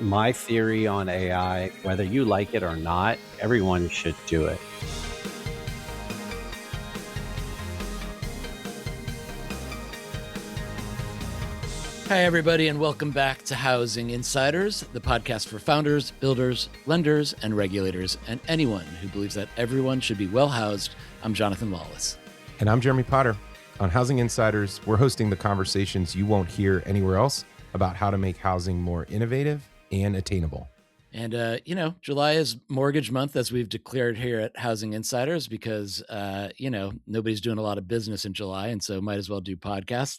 My theory on AI, whether you like it or not, everyone should do it. Hi, everybody, and welcome back to Housing Insiders, the podcast for founders, builders, lenders, and regulators, and anyone who believes that everyone should be well housed. I'm Jonathan Lawless. And I'm Jeremy Potter. On Housing Insiders, we're hosting the conversations you won't hear anywhere else about how to make housing more innovative and attainable. And, July is mortgage month, as we've declared here at Housing Insiders, because, nobody's doing a lot of business in July, and so might as well do podcast.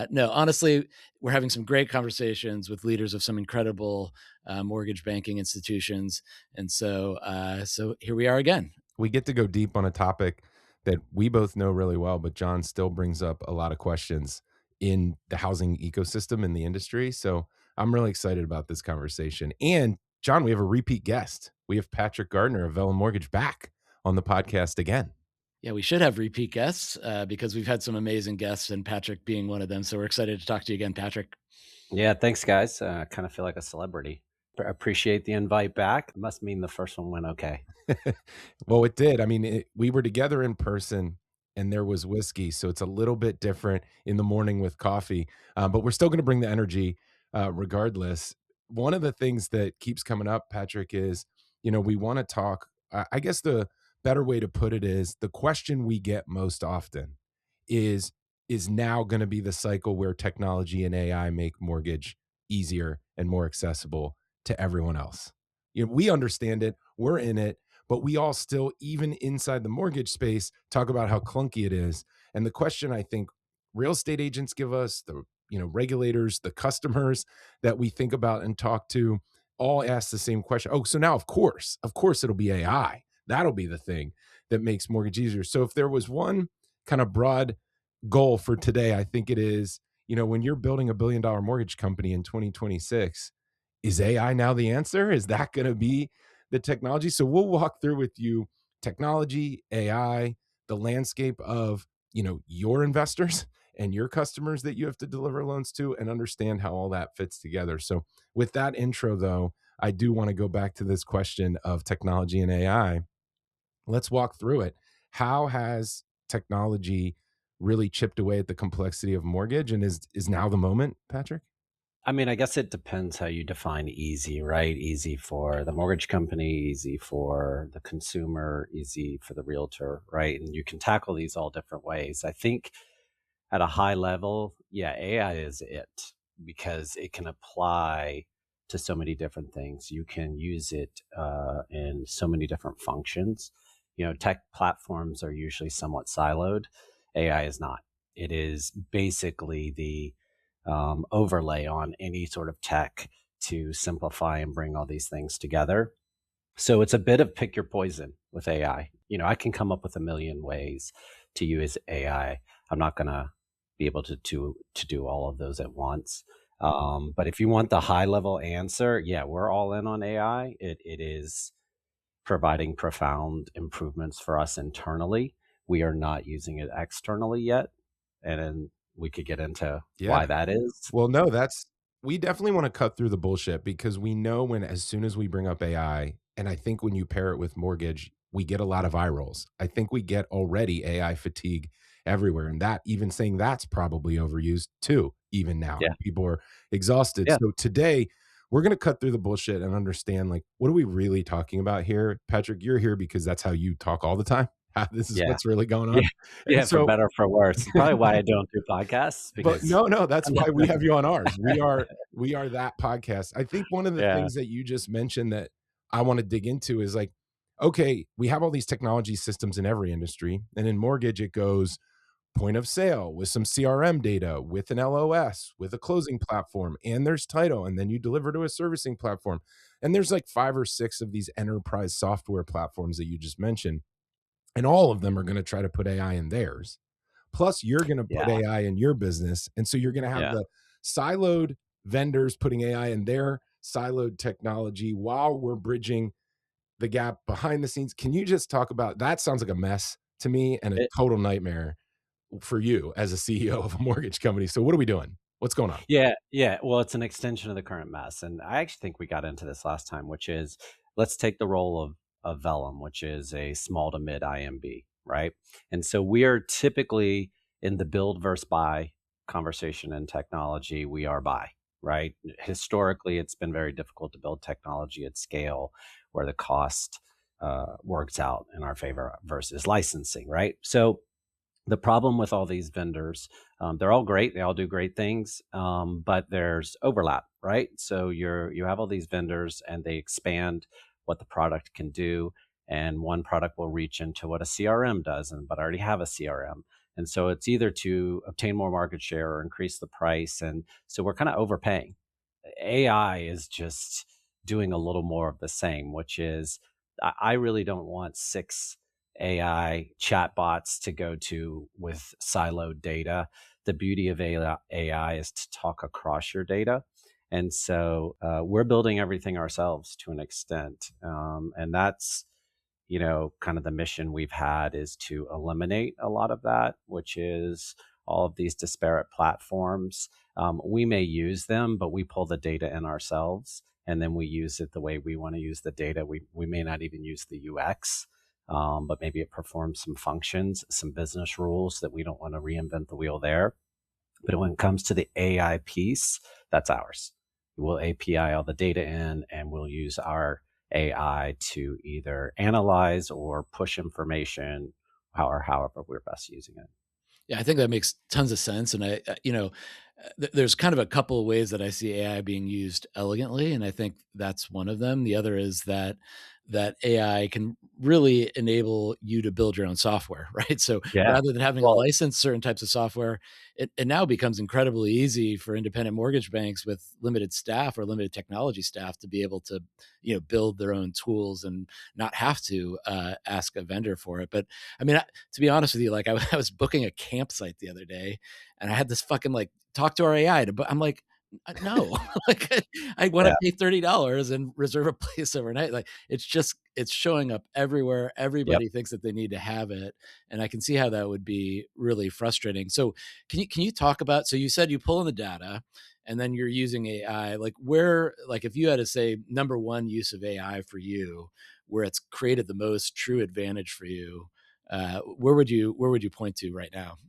No, honestly, we're having some great conversations with leaders of some incredible mortgage banking institutions. And so here we are again. We get to go deep on a topic that we both know really well, but John still brings up a lot of questions in the housing ecosystem in the industry. So I'm really excited about this conversation. And John, we have a repeat guest. We have Patrick Gardner of Vellum Mortgage back on the podcast again. Yeah, we should have repeat guests because we've had some amazing guests, and Patrick being one of them. So we're excited to talk to you again, Patrick. Yeah, thanks, guys. I kind of feel like a celebrity. Appreciate the invite back. It must mean the first one went okay. Well, it did. I mean, we were together in person and there was whiskey. So it's a little bit different in the morning with coffee, but we're still going to bring the energy regardless. One of the things that keeps coming up, Patrick, is, we want to talk. I guess the better way to put it is the question we get most often is now going to be the cycle where technology and AI make mortgage easier and more accessible to everyone else. We understand it, we're in it, but we all still, even inside the mortgage space, talk about how clunky it is. And the question I think real estate agents give us, the regulators, the customers that we think about and talk to, all ask the same question. Oh, so now of course it'll be AI. That'll be the thing that makes mortgage easier. So if there was one kind of broad goal for today, I think it is, when you're building $1 billion mortgage company in 2026, is AI now the answer? Is that going to be the technology? So we'll walk through with you technology, AI, the landscape of, your investors and your customers that you have to deliver loans to, and understand how all that fits together. So with that intro, though, I do want to go back to this question of technology and AI. Let's walk through it. How has technology really chipped away at the complexity of mortgage, and is now the moment, Patrick? I mean, I guess it depends how you define easy, right? Easy for the mortgage company, easy for the consumer, easy for the realtor, right? And you can tackle these all different ways. I think at a high level, yeah, AI is it, because it can apply to so many different things. You can use it in so many different functions. Tech platforms are usually somewhat siloed. AI is not. It is basically the overlay on any sort of tech to simplify and bring all these things together. So it's a bit of pick your poison with AI. I can come up with a million ways to use AI. I'm not going to be able to do all of those at once. But if you want the high level answer, yeah, we're all in on AI. It is providing profound improvements for us internally. We are not using it externally yet. And then we could get into why that is. Well, no, we definitely want to cut through the bullshit, because we know as soon as we bring up AI, and I think when you pair it with mortgage, we get a lot of eye rolls. I think we get already AI fatigue everywhere. And that, even saying that's probably overused too, even now. Yeah. People are exhausted. Yeah. So today we're going to cut through the bullshit and understand, like, what are we really talking about here? Patrick, you're here because that's how you talk all the time. This is what's really going on. Yeah, so, for better or for worse. Probably why I don't do podcasts. But no, that's why we have you on ours. We are that podcast. I think one of the things that you just mentioned that I want to dig into is, like, okay, we have all these technology systems in every industry, and in mortgage it goes point of sale with some CRM data, with an LOS, with a closing platform, and there's title, and then you deliver to a servicing platform. And there's like 5 or 6 of these enterprise software platforms that you just mentioned. And all of them are going to try to put AI in theirs. Plus, you're going to put AI in your business. And so you're going to have the siloed vendors putting AI in their siloed technology while we're bridging the gap behind the scenes. Can you just talk about that? Sounds like a mess to me and a total nightmare for you as a CEO of a mortgage company. So what are we doing? What's going on? Yeah, yeah. Well, it's an extension of the current mess, and I actually think we got into this last time, which is let's take the role of Vellum, which is a small to mid IMB, right? And so we are typically in the build versus buy conversation in technology. We are buy, right? Historically, it's been very difficult to build technology at scale where the cost works out in our favor versus licensing, right? So the problem with all these vendors, they're all great, they all do great things, but there's overlap, right? So you have all these vendors and they expand what the product can do, and one product will reach into what a CRM does, and but I already have a CRM. And so it's either to obtain more market share or increase the price, and so we're kind of overpaying. AI is just doing a little more of the same, which is I really don't want six AI chatbots to go to with siloed data. The beauty of AI is to talk across your data. And so we're building everything ourselves to an extent. And that's, kind of the mission we've had is to eliminate a lot of that, which is all of these disparate platforms. We may use them, but we pull the data in ourselves and then we use it the way we want to use the data. We may not even use the UX, but maybe it performs some functions, some business rules that we don't want to reinvent the wheel there. But when it comes to the AI piece, that's ours. We'll API all the data in and we'll use our AI to either analyze or push information or however we're best using it. Yeah, I think that makes tons of sense, and there's kind of a couple of ways that I see AI being used elegantly, and I think that's one of them. The other is that AI can really enable you to build your own software, right? So Yeah. rather than having a Well, license certain types of software, it now becomes incredibly easy for independent mortgage banks with limited staff or limited technology staff to be able to, build their own tools and not have to ask a vendor for it. But I mean, to be honest with you, like I was booking a campsite the other day, and I had this fucking like talk to our AI to, but I'm like, no, like I want to yeah. pay $30 and reserve a place overnight. Like it's showing up everywhere. Yep. Everybody thinks that they need to have it, and I can see how that would be really frustrating. So can you talk about? So you said you pull in the data, and then you're using AI. Like where, like if you had to say number one use of AI for you, where it's created the most true advantage for you, where would you point to right now?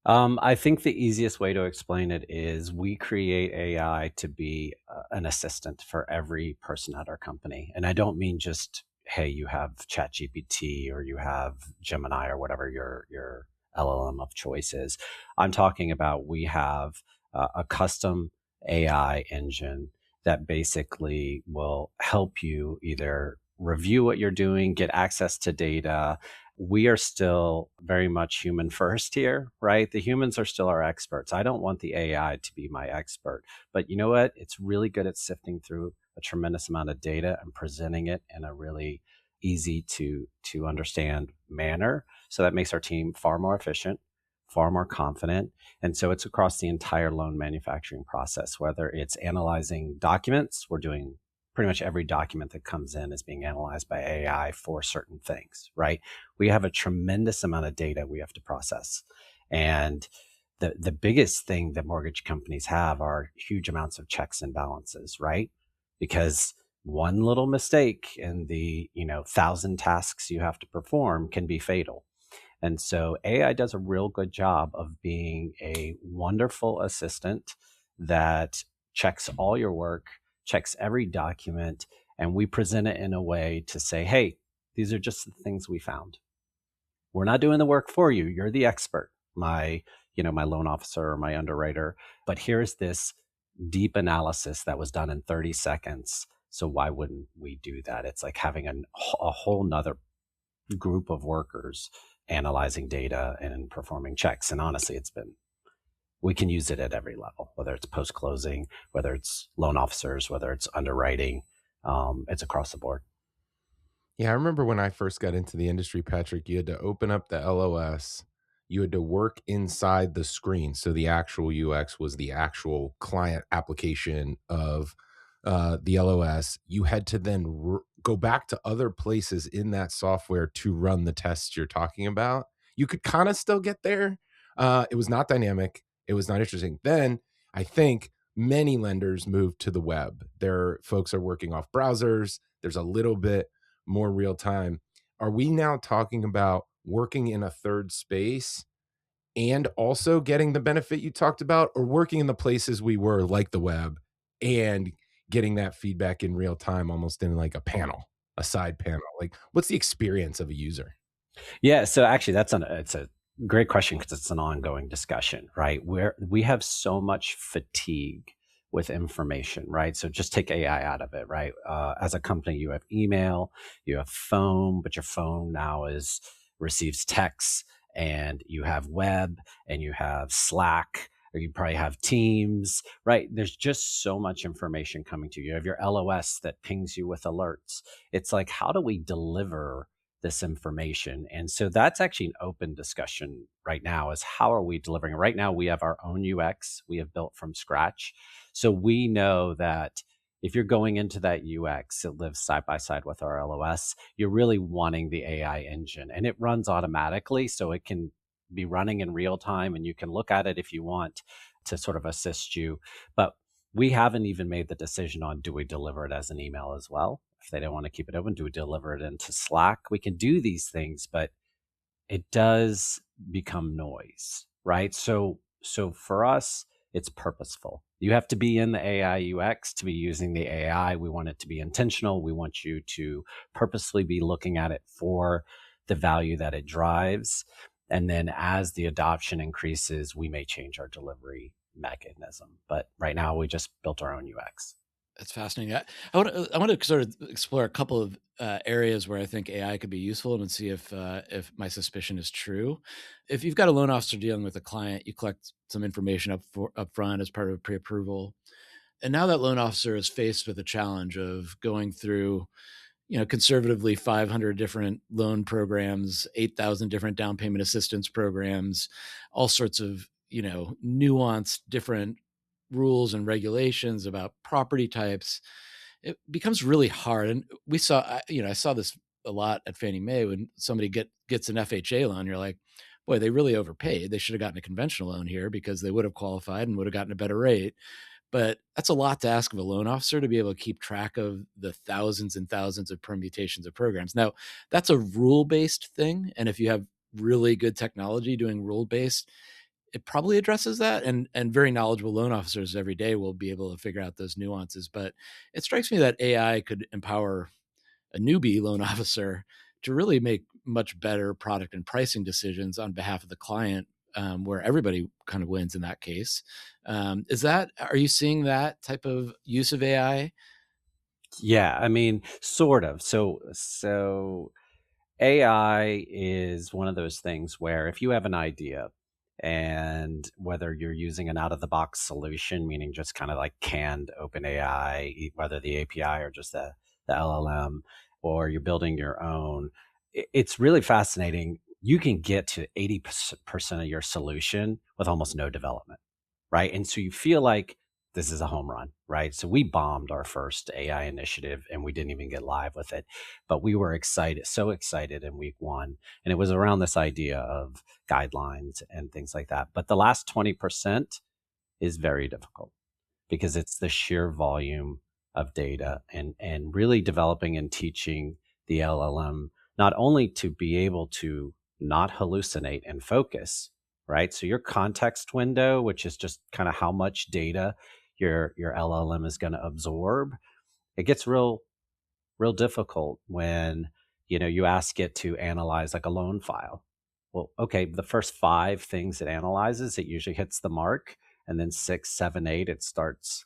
I think the easiest way to explain it is we create AI to be an assistant for every person at our company. And I don't mean just, hey, you have ChatGPT or you have Gemini or whatever your LLM of choice is. I'm talking about we have a custom AI engine that basically will help you either review what you're doing, get access to data. We are still very much human first here, right? The humans are still our experts. I don't want the AI to be my expert, but you know what? It's really good at sifting through a tremendous amount of data and presenting it in a really easy to understand manner. So that makes our team far more efficient, far more confident. And so it's across the entire loan manufacturing process, whether it's analyzing documents, we're doing pretty much every document that comes in is being analyzed by AI for certain things, right? We have a tremendous amount of data we have to process. And the biggest thing that mortgage companies have are huge amounts of checks and balances, right? Because one little mistake in the, 1,000 tasks you have to perform can be fatal. And so AI does a real good job of being a wonderful assistant that checks all your work, checks every document, and we present it in a way to say, hey, these are just the things we found. We're not doing the work for you. You're the expert, my loan officer or my underwriter. But here's this deep analysis that was done in 30 seconds. So why wouldn't we do that? It's like having a whole nother group of workers analyzing data and performing checks. And honestly, we can use it at every level, whether it's post closing, whether it's loan officers, whether it's underwriting. It's across the board. Yeah, I remember when I first got into the industry, Patrick, you had to open up the LOS. You had to work inside the screen. So the actual UX was the actual client application of the LOS. You had to then go back to other places in that software to run the tests you're talking about. You could kind of still get there. It was not dynamic. It was not interesting. Then I think many lenders move to the web. Their folks are working off browsers. There's a little bit more real time. Are we now talking about working in a third space and also getting the benefit you talked about, or working in the places we were, like the web, and getting that feedback in real time, almost in like a panel, a side panel? Like, what's the experience of a user? Yeah, so actually it's a great question because it's an ongoing discussion, right? Where we have so much fatigue with information, right? So just take AI out of it, right? As a company, you have email, you have phone, but your phone now is receives texts, and you have web, and you have Slack, or you probably have Teams, right? There's just so much information coming to you. You have your LOS that pings you with alerts. It's like, how do we deliver this information? And so that's actually an open discussion right now, is how are we delivering? Right now, we have our own UX we have built from scratch. So we know that if you're going into that UX, it lives side by side with our LOS. You're really wanting the AI engine, and it runs automatically. So it can be running in real time, and you can look at it if you want to sort of assist you. But we haven't even made the decision on, do we deliver it as an email as well? If they don't want to keep it open, do we deliver it into Slack? We can do these things, but it does become noise, right? So for us, it's purposeful. You have to be in the AI UX to be using the AI. We want it to be intentional. We want you to purposely be looking at it for the value that it drives. And then as the adoption increases, we may change our delivery mechanism. But right now, we just built our own UX. That's fascinating. I want to sort of explore a couple of areas where I think AI could be useful, and see if my suspicion is true. If you've got a loan officer dealing with a client, you collect some information up front as part of pre-approval, and now that loan officer is faced with the challenge of going through, conservatively 500 different loan programs, 8,000 different down payment assistance programs, all sorts of, nuanced different rules and regulations about property types. It becomes really hard. And I saw this a lot at Fannie Mae. When somebody gets an FHA loan, you're like, boy, they really overpaid. They should have gotten a conventional loan here because they would have qualified and would have gotten a better rate. But that's a lot to ask of a loan officer, to be able to keep track of the thousands and thousands of permutations of programs. Now, that's a rule-based thing. And if you have really good technology doing rule-based, it probably addresses that. And very knowledgeable loan officers every day will be able to figure out those nuances. But it strikes me that AI could empower a newbie loan officer to really make much better product and pricing decisions on behalf of the client, where everybody kind of wins in that case. Are you seeing that type of use of AI? Yeah, I mean, sort of. So AI is one of those things where if you have an idea, and whether you're using an out of the box solution, meaning just kind of like canned open AI, whether the API or just the LLM, or you're building your own, it's really fascinating. You can get to 80% of your solution with almost no development, right? And so you feel like this is a home run, right? So we bombed our first AI initiative and we didn't even get live with it, but we were excited, so excited in week one. And it was around this idea of guidelines and things like that. But the last 20% is very difficult because it's the sheer volume of data, and really developing and teaching the LLM not only to be able to not hallucinate and focus, right? So your context window, which is just kind of how much data your LLM is going to absorb, it gets real difficult when you ask it to analyze like a loan file. Well, okay, the first five things it analyzes, it usually hits the mark, and then six, seven, eight, it starts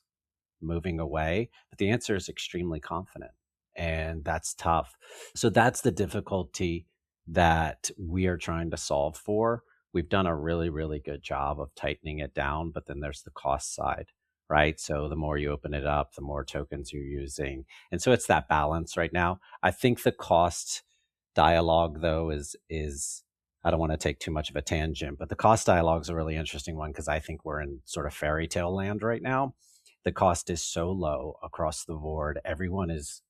moving away. But the answer is extremely confident, and that's tough. So that's the difficulty that we are trying to solve for. We've done a really good job of tightening it down, but then there's the cost side, right? So the more you open it up, the more tokens you're using. And so it's that balance right now. I think the cost dialogue, though, is I don't want to take too much of a tangent, but the cost dialogue is a really interesting one because I think we're in sort of fairy tale land right now. The cost is so low across the board. Everyone is,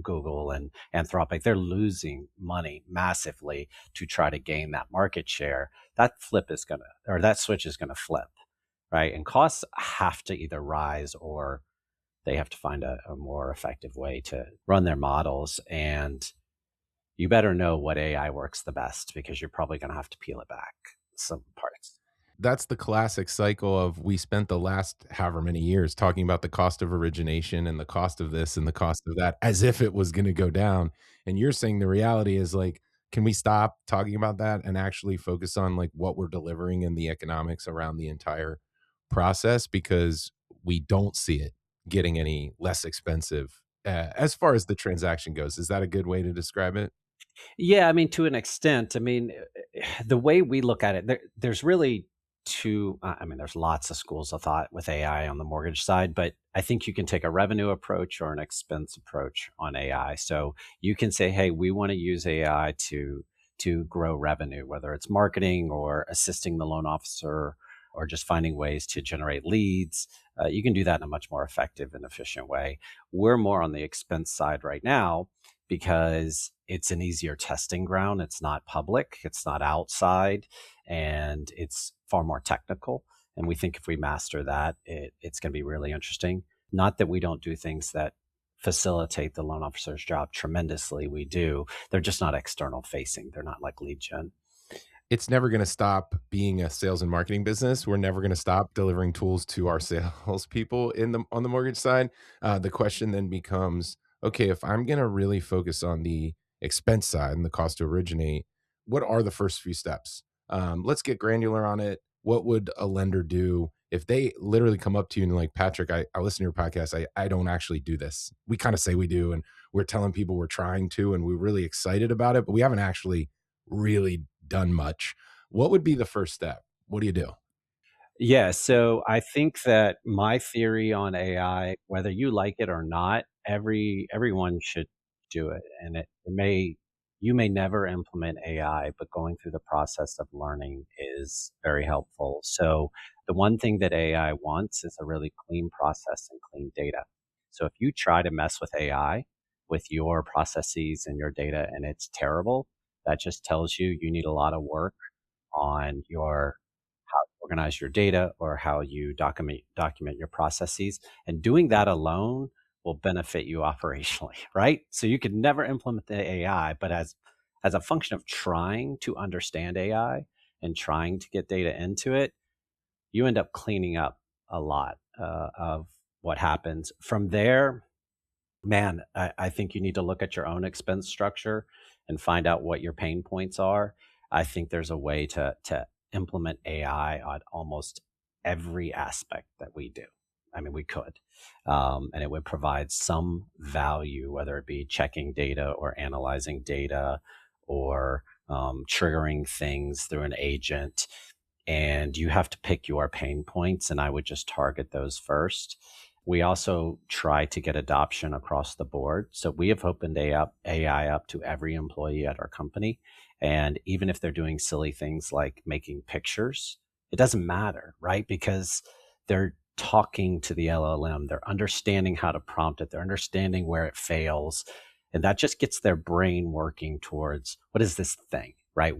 Google and Anthropic, they're losing money massively to try to gain that market share. That switch is going to flip. right? And costs have to either rise or they have to find a more effective way to run their models. And you better know what AI works the best because you're probably going to have to peel it back some parts. That's the classic cycle of we spent the last however many years talking about the cost of origination and the cost of this and the cost of that as if it was going to go down. And you're saying the reality is like, can we stop talking about that and actually focus on like what we're delivering and the economics around the entire process because we don't see it getting any less expensive as far as the transaction goes. Is that a good way to describe it? Yeah, I mean, to an extent. I mean, the way we look at it, there's really two. I mean, there's lots of schools of thought with AI on the mortgage side, but I think you can take a revenue approach or an expense approach on AI. So you can say, hey, we want to use AI to grow revenue, whether it's marketing or assisting the loan officer or just finding ways to generate leads. You can do that in a much more effective and efficient way. We're more on the expense side right now because it's an easier testing ground. It's not public, it's not outside, and it's far more technical. And we think if we master that, it's going to be really interesting. Not that we don't do things that facilitate the loan officer's job tremendously. We do. They're just not external facing. They're not like lead gen. It's never gonna stop being a sales and marketing business. We're never gonna stop delivering tools to our salespeople in the on the mortgage side. The question then becomes, okay, if I'm gonna really focus on the expense side and the cost to originate, what are the first few steps? Let's get granular on it. What would a lender do if they literally come up to you and like, Patrick, I listen to your podcast. I don't actually do this. We kind of say we do, and we're telling people we're trying to, and we're really excited about it, but we haven't actually really done much. What would be the first step? What do you do? Yeah, so I think that my theory on AI, whether you like it or not, everyone should do it. And it may you may never implement AI, but going through the process of learning is very helpful. So the one thing that AI wants is a really clean process and clean data. So if you try to mess with AI with your processes and your data and it's terrible, that just tells you you need a lot of work on your how to organize your data or how you document your processes. And doing that alone will benefit you operationally, right? So you could never implement the AI, but as a function of trying to understand AI and trying to get data into it, you end up cleaning up a lot of what happens. From there, man, I think you need to look at your own expense structure and find out what your pain points are. I think there's a way to implement AI on almost every aspect that we do. I mean, we could, and it would provide some value, whether it be checking data or analyzing data or triggering things through an agent. And you have to pick your pain points, and I would just target those first. We also try to get adoption across the board. So we have opened AI up to every employee at our company. And even if they're doing silly things like making pictures, it doesn't matter, right? Because they're talking to the LLM, they're understanding how to prompt it, they're understanding where it fails. And that just gets their brain working towards what is this thing, right?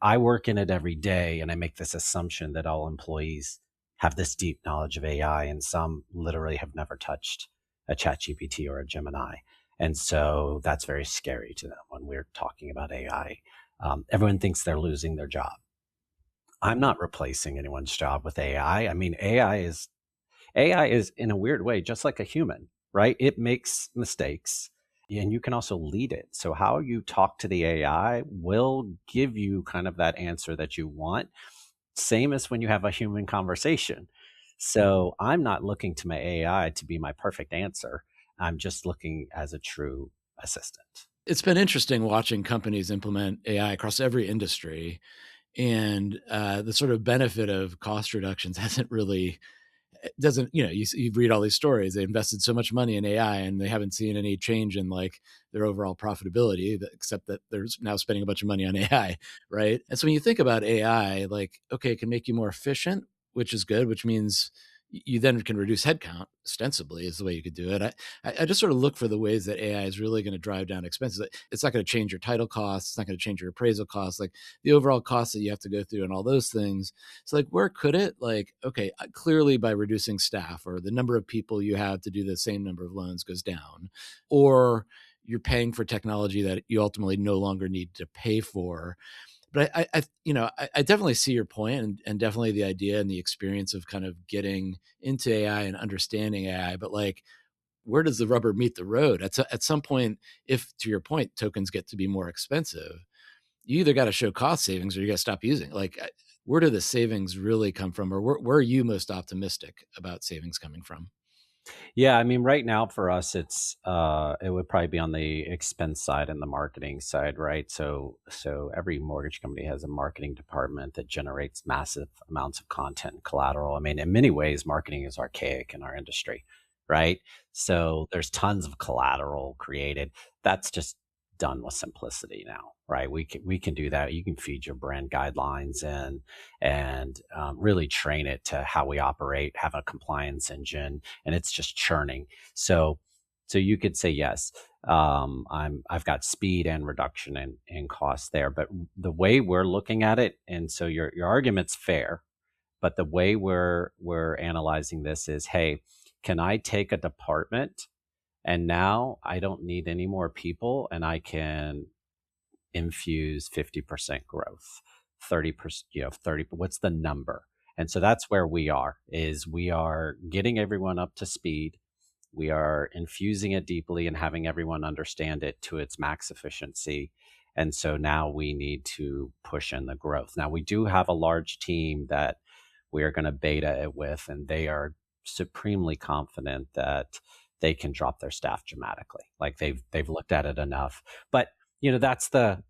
I work in it every day and I make this assumption that all employees have this deep knowledge of AI, and some literally have never touched a chat GPT or a Gemini. And so that's very scary to them when we're talking about AI. Everyone thinks they're losing their job. I'm not replacing anyone's job with AI. I mean, AI is in a weird way just like a human, right? It makes mistakes and you can also lead it. So how you talk to the AI will give you kind of that answer that you want, same as when you have a human conversation. So I'm not looking to my AI to be my perfect answer. I'm just looking as a true assistant. It's been interesting watching companies implement AI across every industry, and the sort of benefit of cost reductions hasn't really it doesn't you read all these stories. They invested so much money in AI and they haven't seen any change in like their overall profitability, except that they're now spending a bunch of money on AI, right? And so when you think about AI, like, okay, it can make you more efficient, which is good, which means you then can reduce headcount ostensibly is the way you could do it. I just sort of look for the ways that AI is really going to drive down expenses. It's not going to change your title costs. It's not going to change your appraisal costs, like the overall costs that you have to go through and all those things. So like, where could it? Like, okay, clearly by reducing staff or the number of people you have to do the same number of loans goes down, or you're paying for technology that you ultimately no longer need to pay for. But I definitely see your point, and definitely the idea and the experience of kind of getting into AI and understanding AI. But like, where does the rubber meet the road? At some point, if to your point, tokens get to be more expensive, you either got to show cost savings or you got to stop using. Like, where do the savings really come from, or where are you most optimistic about savings coming from? Yeah, I mean, right now for us, it would probably be on the expense side and the marketing side, right? So every mortgage company has a marketing department that generates massive amounts of content and collateral. I mean, in many ways, marketing is archaic in our industry, right? So there's tons of collateral created. That's just done with simplicity now, right? We can do that. You can feed your brand guidelines and really train it to how we operate, have a compliance engine, and it's just churning. So, so you could say yes. I've got speed and reduction in cost there, but the way we're looking at it, and so your argument's fair, but the way we're analyzing this is, hey, can I take a department and now I don't need any more people, and I can infuse 50% growth, 30%, 30, what's the number? And so that's where we are, is we are getting everyone up to speed. We are infusing it deeply and having everyone understand it to its max efficiency. And so now we need to push in the growth. Now we do have a large team that we are going to beta it with, and they are supremely confident that they can drop their staff dramatically. Like they've looked at it enough. But you know, that's the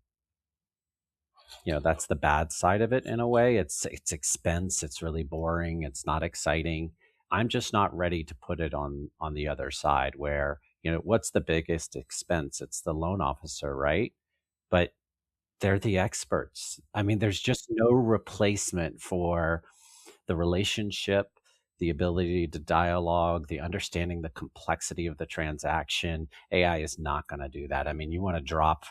that's the bad side of it in a way. It's expense, it's really boring, it's not exciting. I'm just not ready to put it on the other side where, what's the biggest expense? It's the loan officer, right? But they're the experts. I mean, there's just no replacement for the relationship, the ability to dialogue, the understanding the complexity of the transaction. AI is not going to do that. I mean, you want to drop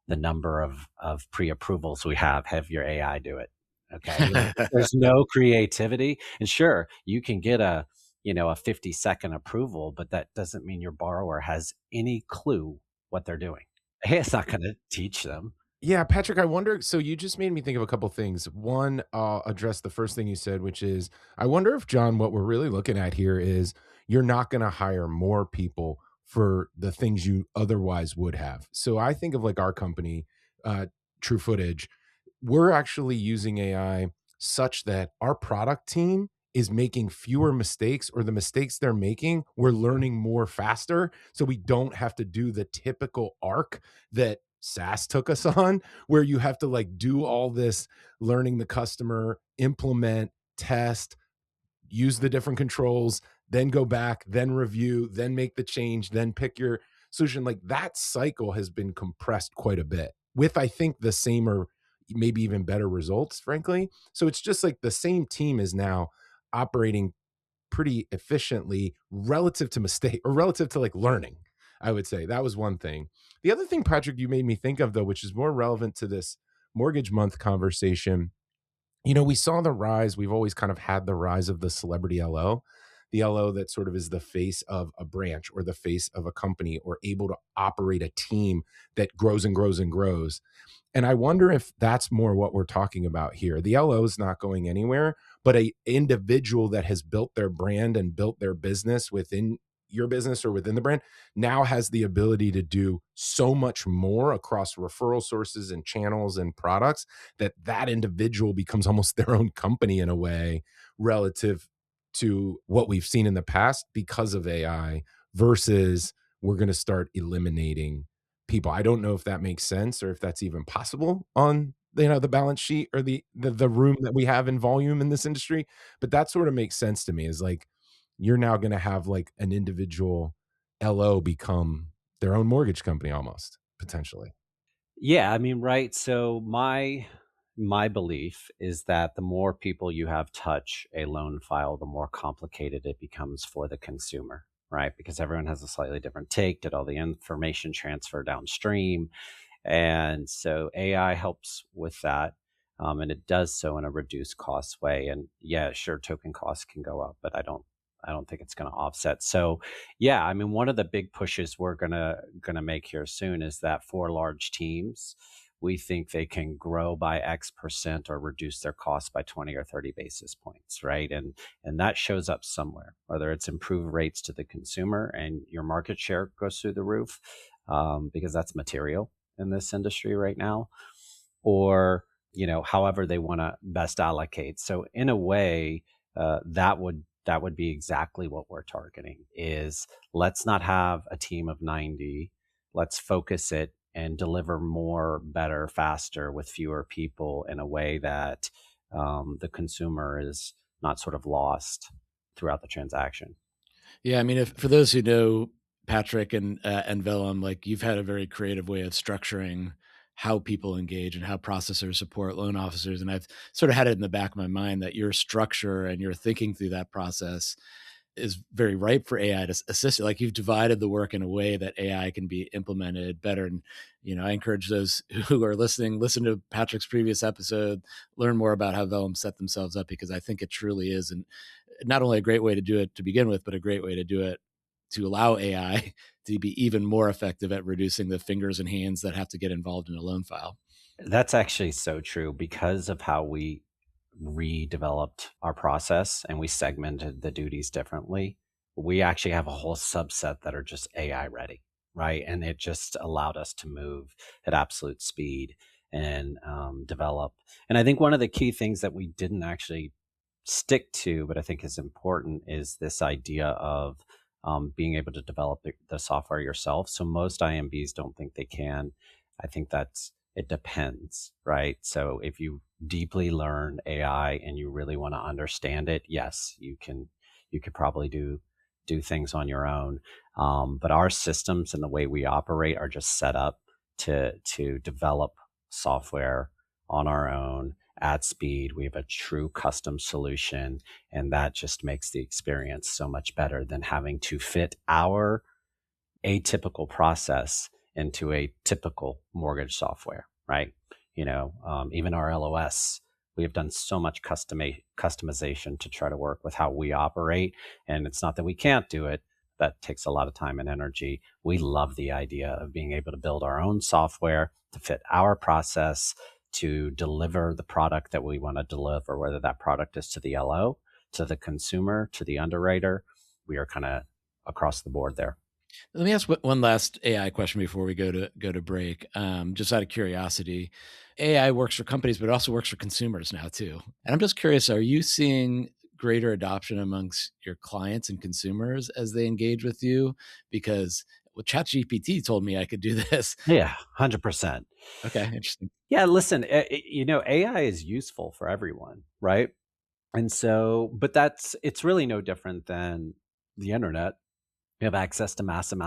the number of pre-approvals we have your AI do it. Okay. Like, there's no creativity. And sure, you can get a 50-second approval, but that doesn't mean your borrower has any clue what they're doing. It's not going to teach them. Yeah, Patrick, I wonder, so you just made me think of a couple things. One, I'll address the first thing you said, which is I wonder if, John, what we're really looking at here is you're not going to hire more people for the things you otherwise would have. So I think of like our company, True Footage, we're actually using AI such that our product team is making fewer mistakes, or the mistakes they're making, we're learning more faster. So we don't have to do the typical arc that SaaS took us on, where you have to like do all this learning the customer, implement, test, use the different controls, then go back, then review, then make the change, then pick your solution. Like that cycle has been compressed quite a bit with, I think, the same or maybe even better results, frankly. So it's just like the same team is now operating pretty efficiently relative to mistake or relative to like learning. I would say that was one thing. The other thing, Patrick, you made me think of though, which is more relevant to this mortgage month conversation. We saw the rise. We've always kind of had the rise of the celebrity LO, the LO that sort of is the face of a branch or the face of a company or able to operate a team that grows and grows and grows. And I wonder if that's more what we're talking about here. The LO is not going anywhere, but a individual that has built their brand and built their business within your business or within the brand now has the ability to do so much more across referral sources and channels and products that that individual becomes almost their own company in a way relative to what we've seen in the past because of AI versus we're going to start eliminating people. I don't know if that makes sense or if that's even possible on the balance sheet or the room that we have in volume in this industry, but that sort of makes sense to me is like you're now going to have like an individual LO become their own mortgage company almost potentially. Yeah, I mean, right. So my My belief is that the more people you have touch a loan file, the more complicated it becomes for the consumer, right? Because everyone has a slightly different take. Did all the information transfer downstream? And so AI helps with that. And it does so in a reduced cost way. And yeah, sure, token costs can go up, but I don't think it's going to offset. So yeah, I mean, one of the big pushes we're gonna make here soon is that for large teams, we think they can grow by X% or reduce their costs by 20 or 30 basis points, right? And that shows up somewhere, whether it's improved rates to the consumer and your market share goes through the roof, because that's material in this industry right now, or however they want to best allocate. So in a way, that would be exactly what we're targeting. Is let's not have a team of 90. Let's focus it and deliver more, better, faster with fewer people in a way that the consumer is not sort of lost throughout the transaction. Yeah, I mean, if for those who know Patrick and Vellum, like you've had a very creative way of structuring how people engage and how processors support loan officers, and I've sort of had it in the back of my mind that your structure and your thinking through that process is very ripe for AI to assist you. Like you've divided the work in a way that AI can be implemented better. And, I encourage those who are listening, listen to Patrick's previous episode, learn more about how Vellum set themselves up, because I think it truly is. And not only a great way to do it to begin with, but a great way to do it to allow AI to be even more effective at reducing the fingers and hands that have to get involved in a loan file. That's actually so true because of how we redeveloped our process and we segmented the duties differently. We actually have a whole subset that are just AI ready, right? And it just allowed us to move at absolute speed and develop. And I think one of the key things that we didn't actually stick to, but I think is important, is this idea of being able to develop the software yourself. So most IMBs don't think they can. I think it depends, right? So if you deeply learn AI and you really want to understand it, yes, you could probably do things on your own. But our systems and the way we operate are just set up to develop software on our own at speed. We have a true custom solution, and that just makes the experience so much better than having to fit our atypical process into a typical mortgage software, right? Even our LOS, we have done so much customization to try to work with how we operate. And it's not that we can't do it. That takes a lot of time and energy. We love the idea of being able to build our own software to fit our process to deliver the product that we want to deliver, whether that product is to the LO, to the consumer, to the underwriter. We are kind of across the board there. Let me ask one last AI question before we go to break. Just out of curiosity, AI works for companies, but it also works for consumers now too. And I'm just curious: are you seeing greater adoption amongst your clients and consumers as they engage with you? Because well, ChatGPT told me I could do this. Yeah, 100%. Okay, interesting. Yeah, listen, AI is useful for everyone, right? And so, but it's really no different than the internet. We have access to massive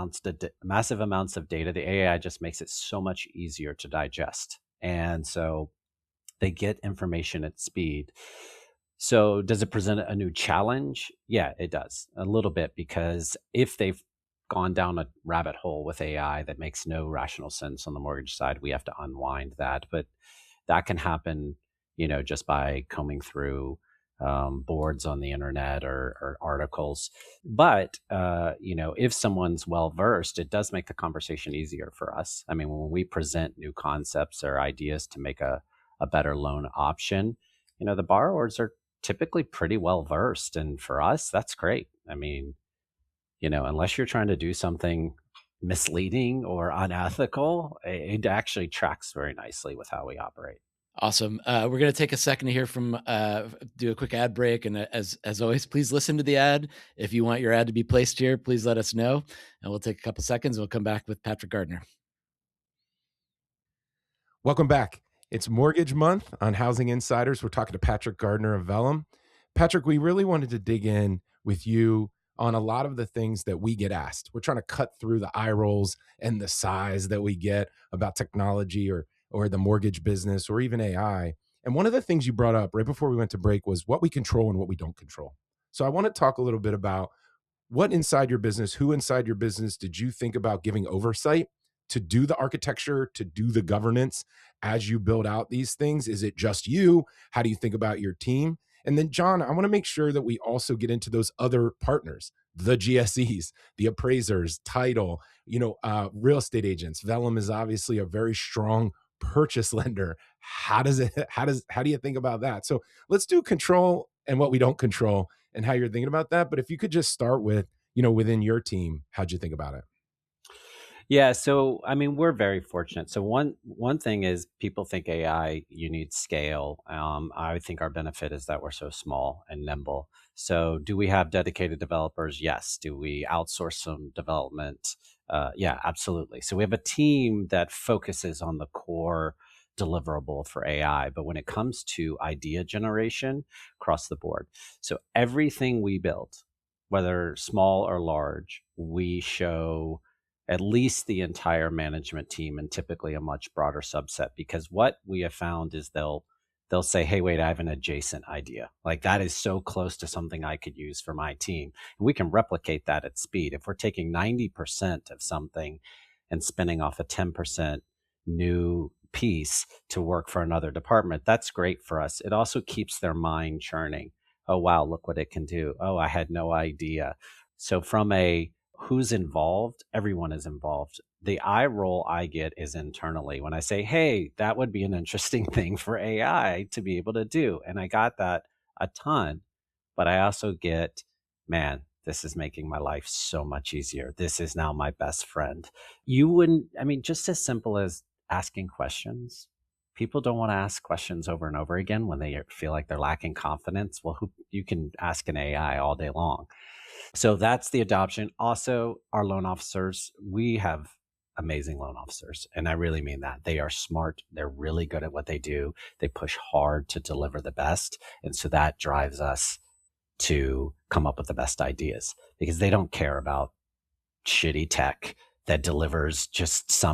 amounts of data. The AI just makes it so much easier to digest. And so they get information at speed. So does it present a new challenge? Yeah, it does a little bit, because if they've gone down a rabbit hole with AI that makes no rational sense on the mortgage side, we have to unwind that. But that can happen, just by combing through boards on the internet or articles. But if someone's well versed, it does make the conversation easier for us. I mean, when we present new concepts or ideas to make a better loan option, the borrowers are typically pretty well versed, and for us, that's great. I mean, unless you're trying to do something misleading or unethical, it actually tracks very nicely with how we operate. Awesome. We're going to take a second to hear from, do a quick ad break. And as always, please listen to the ad. If you want your ad to be placed here, please let us know. And we'll take a couple seconds and we'll come back with Patrick Gardner. Welcome back. It's Mortgage Month on Housing Insiders. We're talking to Patrick Gardner of Vellum. Patrick, we really wanted to dig in with you on a lot of the things that we get asked. We're trying to cut through the eye rolls and the sighs that we get about technology or the mortgage business or even AI. And one of the things you brought up right before we went to break was what we control and what we don't control. So I want to talk a little bit about what inside your business, who inside your business did you think about giving oversight to do the architecture, to do the governance as you build out these things? Is it just you? How do you think about your team? And then, John, I want to make sure that we also get into those other partners, the GSEs, the appraisers, title, real estate agents. Vellum is obviously a very strong purchase lender. How do you think about that? So let's do control and what we don't control and how you're thinking about that. But if you could just start with, within your team, how'd you think about it? Yeah, so I mean, we're very fortunate. So one thing is people think AI, you need scale. I think our benefit is that we're so small and nimble. So do we have dedicated developers? Yes. Do we outsource some development? Yeah, absolutely. So we have a team that focuses on the core deliverable for AI. But when it comes to idea generation, across the board. So everything we build, whether small or large, we show at least the entire management team and typically a much broader subset, because what we have found is they'll say, hey, wait, I have an adjacent idea, like that is so close to something I could use for my team, and we can replicate that at speed. If we're taking 90% of something and spinning off a 10% new piece to work for another department, that's great for us. It also keeps their mind churning. Oh wow, look what it can do. Oh, I had no idea. So from a who's involved, everyone is involved. The eye roll I get is internally when I say, hey, that would be an interesting thing for AI to be able to do. And I got that a ton, but I also get, man, this is making my life so much easier. This is now my best friend. You wouldn't, I mean, just as simple as asking questions. People don't want to ask questions over and over again when they feel like they're lacking confidence. Well, you can ask an AI all day long. So that's the adoption. Also, our loan officers, we have amazing loan officers. And I really mean that. They are smart. They're really good at what they do. They push hard to deliver the best. And so that drives us to come up with the best ideas because they don't care about shitty tech that delivers just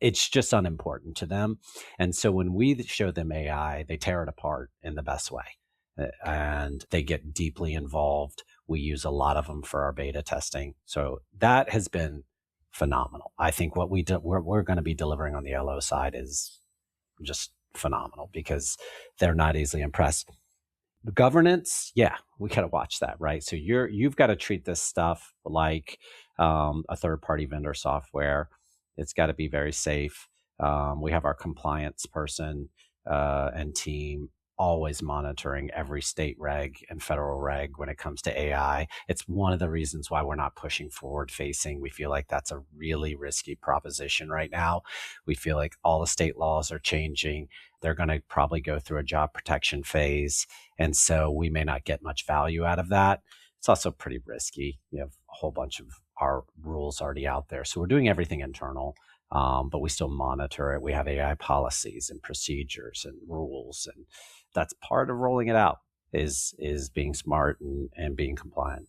it's just unimportant to them. And so when we show them AI, they tear it apart in the best way. And they get deeply involved. We use a lot of them for our beta testing. So that has been phenomenal. I think what we're going to be delivering on the LO side is just phenomenal because they're not easily impressed. The governance, yeah, we got to watch that, right? So you've got to treat this stuff like a third party vendor software. It's got to be very safe. We have our compliance person and team always monitoring every state reg and federal reg when it comes to AI. It's one of the reasons why we're not pushing forward facing. We feel like that's a really risky proposition right now. We feel like all the state laws are changing. They're going to probably go through a job protection phase. And so we may not get much value out of that. It's also pretty risky. We have a whole bunch of our rules already out there. So we're doing everything internal. But we still monitor it. We have AI policies and procedures and rules, and that's part of rolling it out is being smart and being compliant.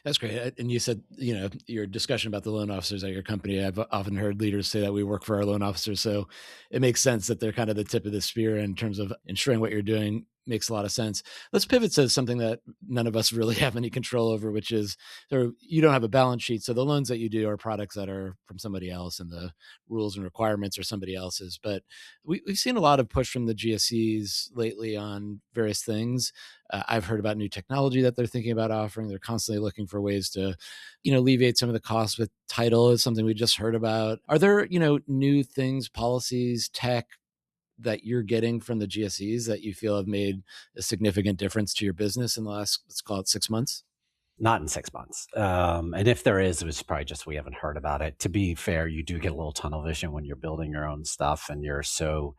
That's great. And you said, your discussion about the loan officers at your company, I've often heard leaders say that we work for our loan officers. So it makes sense that they're kind of the tip of the spear in terms of ensuring what you're doing makes a lot of sense. Let's pivot to something that none of us really have any control over, which is you don't have a balance sheet. So the loans that you do are products that are from somebody else and the rules and requirements are somebody else's. But we've seen a lot of push from the GSEs lately on various things. I've heard about new technology that they're thinking about offering. They're constantly looking for ways to, alleviate some of the costs with title is something we just heard about. Are there, new things, policies, tech that you're getting from the GSEs that you feel have made a significant difference to your business in the last, let's call it 6 months? Not in 6 months. And if there is, it was probably just we haven't heard about it. To be fair, you do get a little tunnel vision when you're building your own stuff and you're so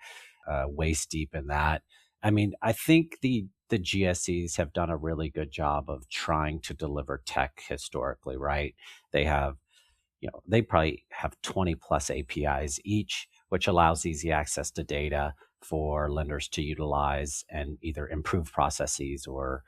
waist deep in that. I mean, I think the GSEs have done a really good job of trying to deliver tech historically, right? They have, they probably have 20 plus APIs each, which allows easy access to data for lenders to utilize and either improve processes or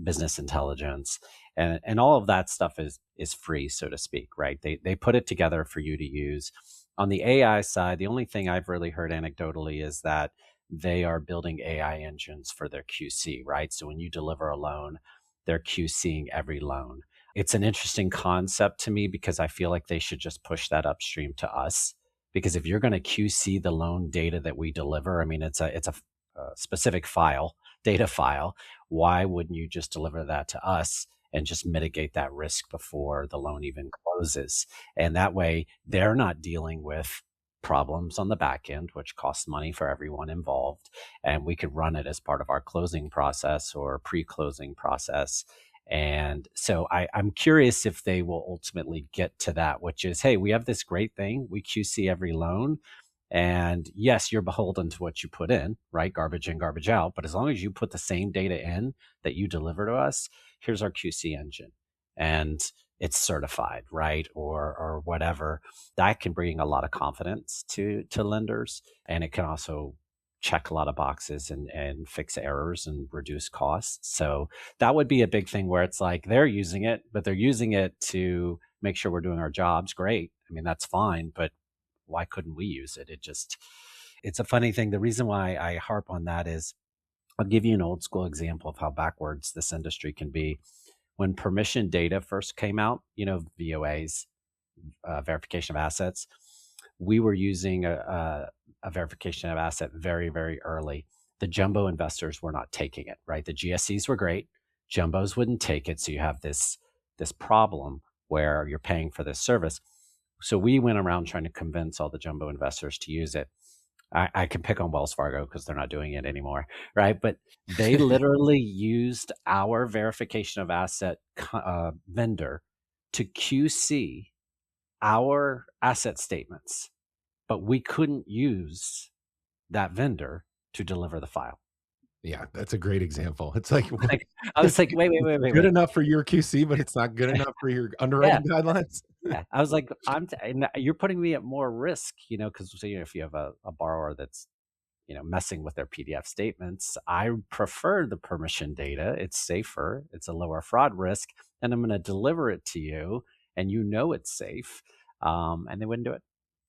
business intelligence, and all of that stuff is free, so to speak, right? They put it together for you to use. On the AI side, the only thing I've really heard anecdotally is that they are building AI engines for their QC, right? So when you deliver a loan, they're QCing every loan. It's an interesting concept to me because I feel like they should just push that upstream to us. Because if you're going to QC the loan data that we deliver, I mean, it's a specific file, data file. Why wouldn't you just deliver that to us and just mitigate that risk before the loan even closes? And that way, they're not dealing with problems on the back end, which costs money for everyone involved. And we could run it as part of our closing process or pre-closing process. And so I'm curious if they will ultimately get to that, which is, hey, we have this great thing. We QC every loan. And yes, you're beholden to what you put in, right? Garbage in, garbage out. But as long as you put the same data in that you deliver to us, here's our QC engine. And it's certified, right? Or whatever. That can bring a lot of confidence to lenders. And it can also check a lot of boxes and fix errors and reduce costs. So that would be a big thing where it's like they're using it, but they're using it to make sure we're doing our jobs great. I mean, that's fine, but why couldn't we use it? It's a funny thing. The reason why I harp on that is I'll give you an old school example of how backwards this industry can be. When permission data first came out, VOAs, verification of assets, we were using a verification of asset very, very early. The jumbo investors were not taking it, right? The GSEs were great. Jumbos wouldn't take it. So you have this problem where you're paying for this service. So we went around trying to convince all the jumbo investors to use it. I can pick on Wells Fargo because they're not doing it anymore, right? But they literally used our verification of asset vendor to QC our asset statements, but we couldn't use that vendor to deliver the file. Yeah, that's a great example. It's like, Like, I was like, wait, wait, it's wait, wait, good wait. enough for your QC, but it's not good enough for your Yeah, underwriting guidelines. yeah. I was like, and you're putting me at more risk, because if you have a borrower that's messing with their PDF statements. I prefer the permission data. It's safer. It's a lower fraud risk, and I'm going to deliver it to you, and it's safe. And they wouldn't do it.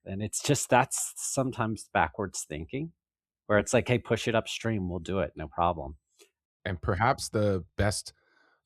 And it's just that's sometimes backwards thinking, where it's like, hey, push it upstream. We'll do it, no problem. And perhaps the best,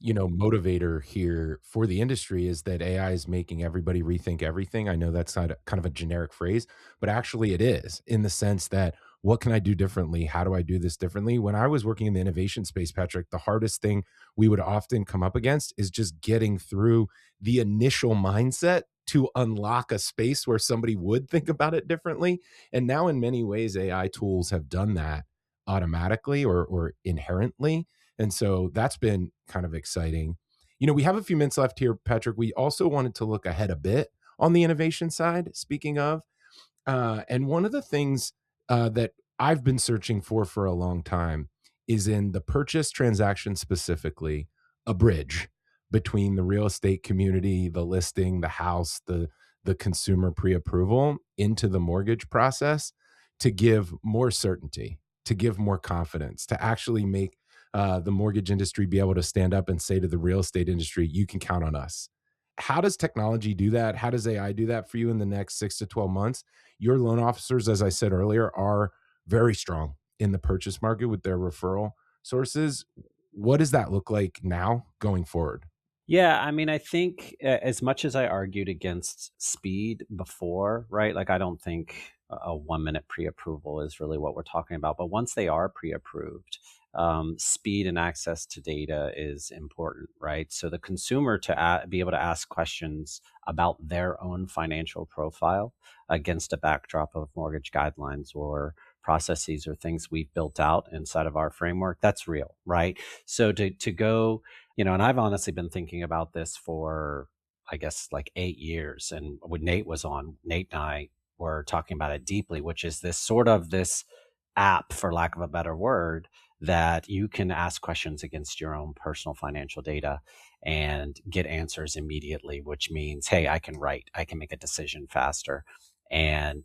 motivator here for the industry is that AI is making everybody rethink everything. I know that's not kind of a generic phrase, but actually it is, in the sense that what can I do differently? How do I do this differently? When I was working in the innovation space, Patrick, the hardest thing we would often come up against is just getting through the initial mindset to unlock a space where somebody would think about it differently. And now in many ways, AI tools have done that automatically or inherently. And so that's been kind of exciting. We have a few minutes left here, Patrick. We also wanted to look ahead a bit on the innovation side, speaking of. And one of the things that I've been searching for a long time is in the purchase transaction specifically, a bridge between the real estate community, the listing, the house, the consumer pre-approval into the mortgage process to give more certainty, to give more confidence, to actually make the mortgage industry be able to stand up and say to the real estate industry, you can count on us. How does technology do that? How does AI do that for you in the next 6 to 12 months? Your loan officers, as I said earlier, are very strong in the purchase market with their referral sources. What does that look like now going forward? Yeah, I mean, I think as much as I argued against speed before, right? Like, I don't think a 1 minute pre approval is really what we're talking about. But once they are pre approved, speed and access to data is important, right? So the consumer to be able to ask questions about their own financial profile against a backdrop of mortgage guidelines or processes or things we've built out inside of our framework, that's real, right? So to go, and I've honestly been thinking about this for, I guess, like 8 years. And when Nate was on, Nate and I were talking about it deeply, which is this app, for lack of a better word, that you can ask questions against your own personal financial data and get answers immediately, which means, hey, I can make a decision faster. And,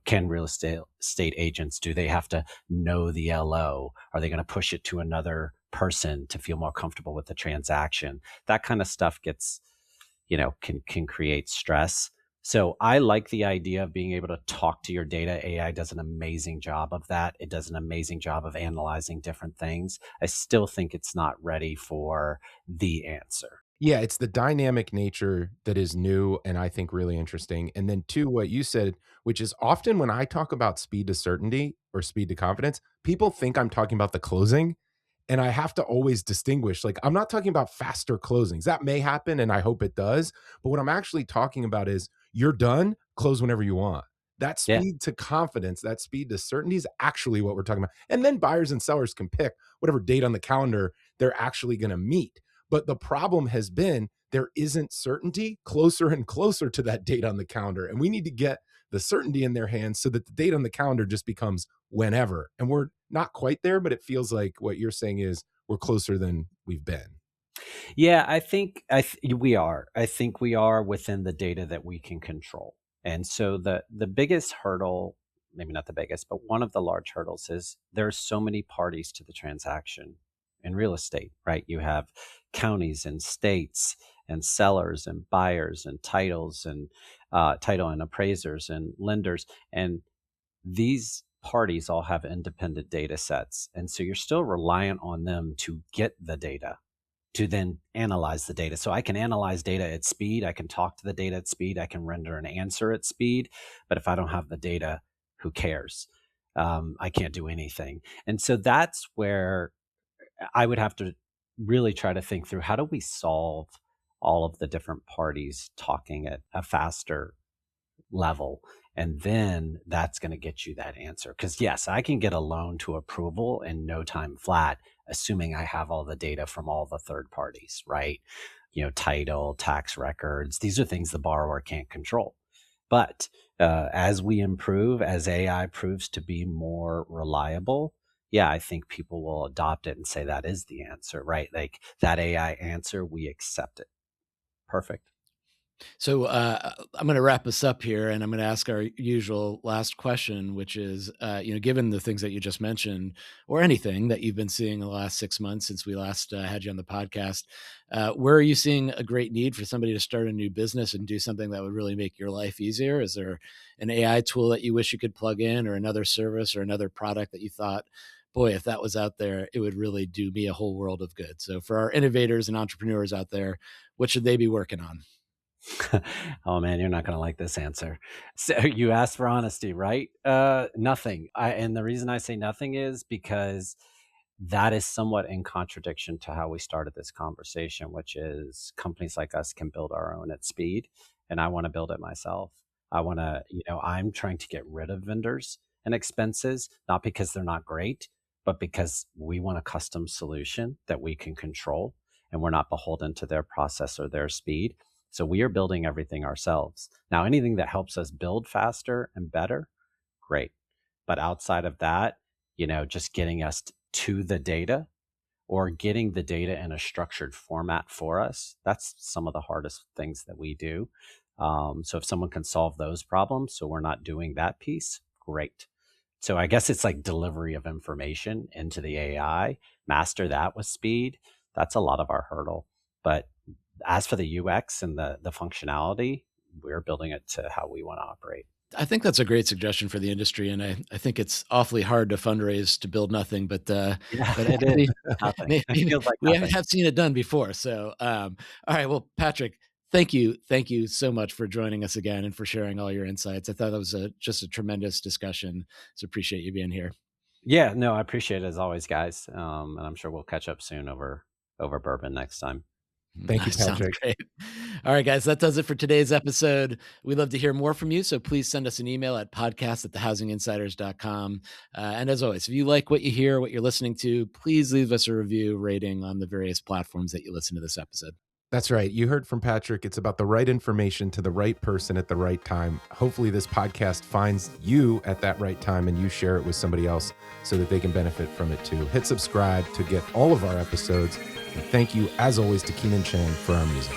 can real estate agents, do they have to know the LO? Are they going to push it to another person to feel more comfortable with the transaction? That kind of stuff gets, can create stress. So I like the idea of being able to talk to your data. AI does an amazing job of that. It does an amazing job of analyzing different things. I still think it's not ready for the answer. Yeah, it's the dynamic nature that is new and I think really interesting. And then two, what you said, which is often when I talk about speed to certainty or speed to confidence, people think I'm talking about the closing. And I have to always distinguish, like, I'm not talking about faster closings. That may happen, and I hope it does. But what I'm actually talking about is you're done, close whenever you want. That Yeah. speed to confidence, that speed to certainty is actually what we're talking about. And then buyers and sellers can pick whatever date on the calendar they're actually going to meet. But the problem has been there isn't certainty closer and closer to that date on the calendar. And we need to get the certainty in their hands so that the date on the calendar just becomes whenever. And we're not quite there, but it feels like what you're saying is we're closer than we've been. Yeah, we are. I think we are within the data that we can control. And so the biggest hurdle, maybe not the biggest, but one of the large hurdles is there's so many parties to the transaction in real estate, right? You have counties and states and sellers and buyers and titles and title and appraisers and lenders, and these parties all have independent data sets. And so you're still reliant on them to get the data to then analyze the data. So I can analyze data at speed. I can talk to the data at speed. I can render an answer at speed. But if I don't have the data, who cares? I can't do anything. And so that's where I would have to really try to think through, how do we solve all of the different parties talking at a faster level? And then that's going to get you that answer. Because yes, I can get a loan to approval in no time flat, assuming I have all the data from all the third parties, right? Title, tax records, these are things the borrower can't control. But as we improve, as AI proves to be more reliable, yeah, I think people will adopt it and say that is the answer, right? Like that AI answer, we accept it. Perfect. So I'm going to wrap us up here, and I'm going to ask our usual last question, which is, given the things that you just mentioned, or anything that you've been seeing in the last 6 months since we last had you on the podcast, where are you seeing a great need for somebody to start a new business and do something that would really make your life easier? Is there an AI tool that you wish you could plug in, or another service, or another product that you thought, boy, if that was out there, it would really do me a whole world of good? So for our innovators and entrepreneurs out there, what should they be working on? Oh man, you're not going to like this answer. So you asked for honesty, right? Nothing. And the reason I say nothing is because that is somewhat in contradiction to how we started this conversation, which is companies like us can build our own at speed, and I want to build it myself. I want to, I'm trying to get rid of vendors and expenses, not because they're not great, but because we want a custom solution that we can control and we're not beholden to their process or their speed. So we are building everything ourselves. Now, anything that helps us build faster and better, great. But outside of that, just getting us to the data or getting the data in a structured format for us, that's some of the hardest things that we do. So if someone can solve those problems, so we're not doing that piece, great. So I guess it's like delivery of information into the AI, master that with speed. That's a lot of our hurdle. But as for the UX and the functionality, we're building it to how we want to operate. I think that's a great suggestion for the industry, and I think it's awfully hard to fundraise to build nothing, Yeah, but it is nothing. It maybe feels like we nothing. have seen it done before. So, all right, well, Patrick, thank you so much for joining us again and for sharing all your insights. I thought that was just a tremendous discussion. So appreciate you being here. Yeah, no, I appreciate it as always, guys. And I'm sure we'll catch up soon over bourbon next time. Thank you, Sounds Patrick. great. All right, guys, that does it for today's episode. We'd love to hear more from you, so please send us an email at podcast@thehousinginsiders.com. And as always, if you like what you hear, what you're listening to, please leave us a review rating on the various platforms that you listen to this episode. That's right. You heard from Patrick. It's about the right information to the right person at the right time. Hopefully, this podcast finds you at that right time and you share it with somebody else so that they can benefit from it too. Hit subscribe to get all of our episodes. And thank you, as always, to Keenan Chang for our music.